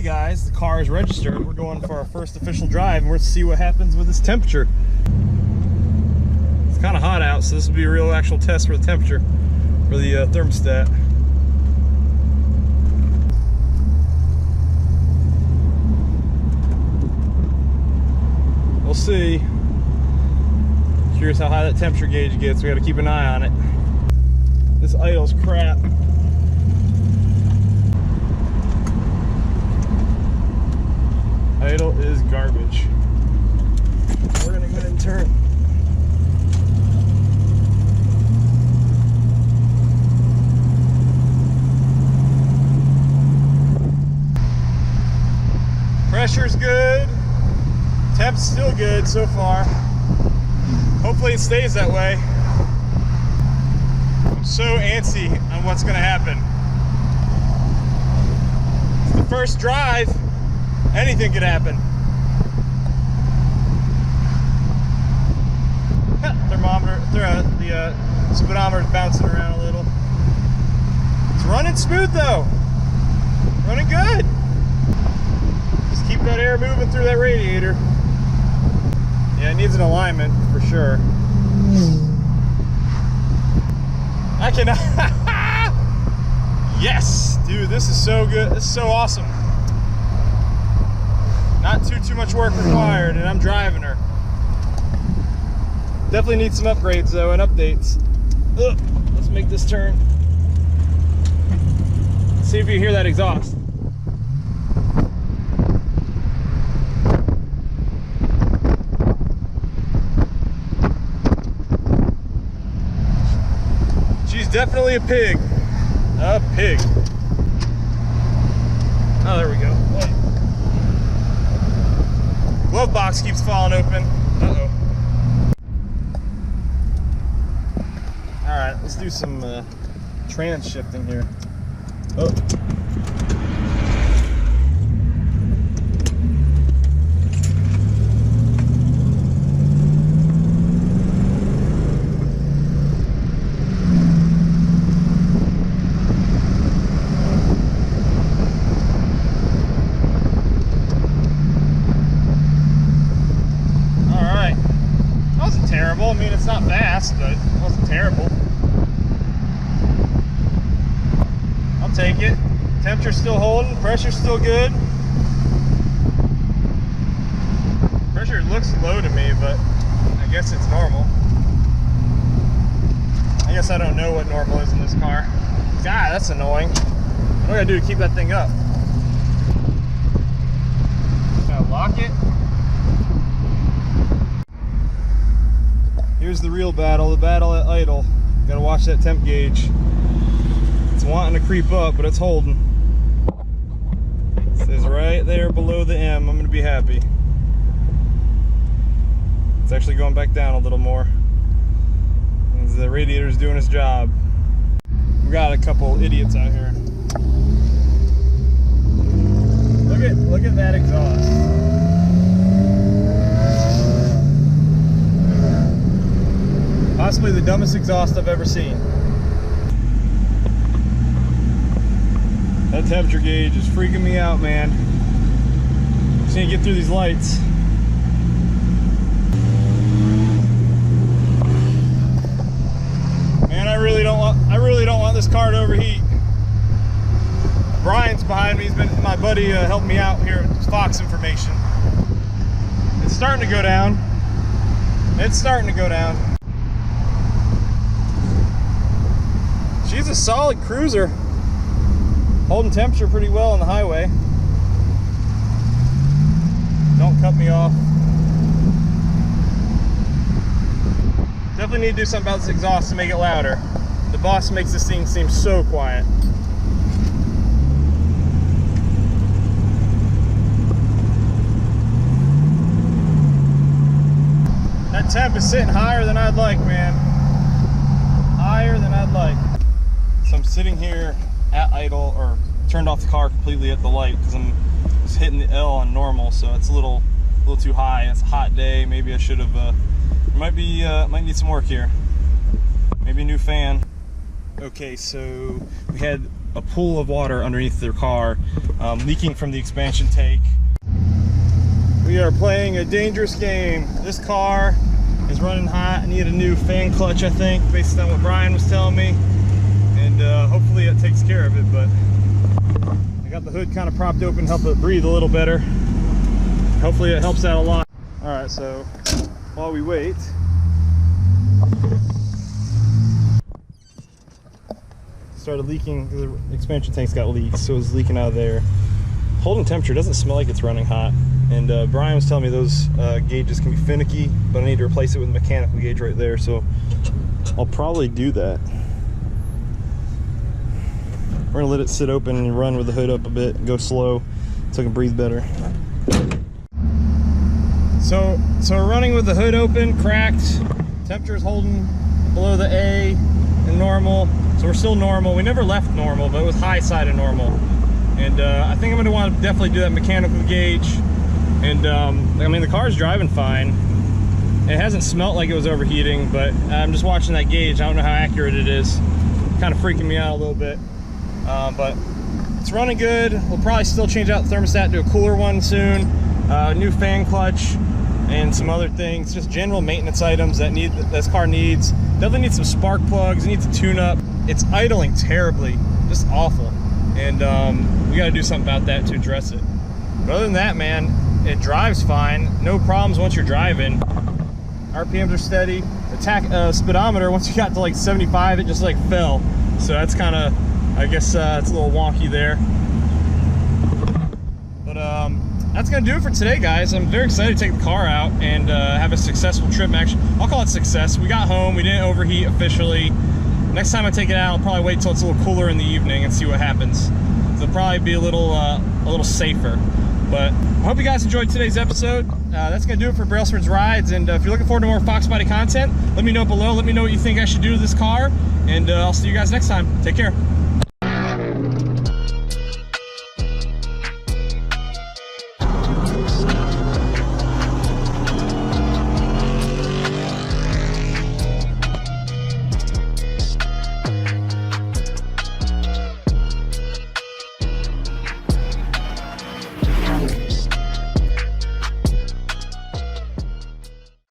guys, the car is registered. We're going for our first official drive and we're to see what happens with this temperature. It's kind of hot out, so this will be a real actual test for the temperature for the thermostat. We'll see. Curious how high that temperature gauge gets. We got to keep an eye on it. This idle's crap. Idle is garbage. We're gonna go ahead and turn. Pressure's good. Temp's still good so far. Hopefully it stays that way. I'm so antsy on what's gonna happen. It's the first drive. Anything could happen. Thermometer, the speedometer's bouncing around a little. It's running smooth though. Running good. Just keep that air moving through that radiator. Yeah, it needs an alignment for sure. I can. Yes, dude, this is so good. This is so awesome. Not too much work required, and I'm driving her. Definitely need some upgrades though and updates. Ugh, let's make this turn. See if you hear that exhaust. She's definitely a pig. A pig. Oh, there we go. Wait. Glove box keeps falling open. Uh-oh. Alright, let's do some trans shifting here. Oh. Terrible. I mean, it's not fast, but it wasn't terrible. I'll take it. Temperature's still holding, pressure's still good. Pressure looks low to me, but I guess it's normal. I guess I don't know what normal is in this car. God, that's annoying. What do I gotta do to keep that thing up? Gotta lock it. Here's the real battle, the battle at idle. Gotta watch that temp gauge. It's wanting to creep up, but it's holding. It says right there below the M. I'm gonna be happy. It's actually going back down a little more. The radiator's doing its job. We got a couple idiots out here. Look at that exhaust. Possibly the dumbest exhaust I've ever seen. That temperature gauge is freaking me out, man. Just need to get through these lights. Man, I really don't want this car to overheat. Brian's behind me. He's been my buddy helping me out here at Fox Information. It's starting to go down. It's starting to go down. She's a solid cruiser, holding temperature pretty well on the highway. Don't cut me off. Definitely need to do something about this exhaust to make it louder. The boss makes this thing seem so quiet. That temp is sitting higher than I'd like, man. Higher than I'd like. So I'm sitting here at idle, or turned off the car completely at the light because I'm just hitting the L on normal, so it's a little too high. It's a hot day. Maybe I should have. Might need some work here. Maybe a new fan. Okay, so we had a pool of water underneath their car, leaking from the expansion tank. We are playing a dangerous game. This car is running hot. I need a new fan clutch, I think, based on what Brian was telling me. And hopefully it takes care of it, but I got the hood kind of propped open, help it breathe a little better. Hopefully it helps out a lot. All right, so while we wait, started leaking because the expansion tank's got leaks, so it was leaking out of there. Holding temperature doesn't smell like it's running hot, and Brian was telling me those gauges can be finicky, but I need to replace it with a mechanical gauge right there, so I'll probably do that. We're gonna let it sit open and run with the hood up a bit and go slow so it can breathe better. So we're running with the hood open, cracked. Temperature's holding below the A and normal. So we're still normal. We never left normal, but it was high side of normal. And I think I'm gonna want to definitely do that mechanical gauge. And I mean, the car's driving fine. It hasn't smelt like it was overheating, but I'm just watching that gauge. I don't know how accurate it is. Kind of freaking me out a little bit. But it's running good. We'll probably still change out the thermostat to a cooler one soon. New fan clutch and some other things, just general maintenance items that this car needs. Definitely needs some spark plugs. It needs a tune up. It's idling terribly, just awful. And we got to do something about that to address it. But other than that, man, it drives fine. No problems once you're driving. RPMs are steady. The speedometer, once you got to like 75, it just like fell. So that's kind of, I guess it's a little wonky there. But that's gonna do it for today, guys. I'm very excited to take the car out and have a successful trip. Actually, I'll call it success. We got home, we didn't overheat officially. Next time I take it out, I'll probably wait till it's a little cooler in the evening and see what happens. It'll probably be a little safer. But I hope you guys enjoyed today's episode. That's gonna do it for Brailsford's Rides. And if you're looking forward to more Fox Body content, let me know below. Let me know what you think I should do to this car. And I'll see you guys next time. Take care.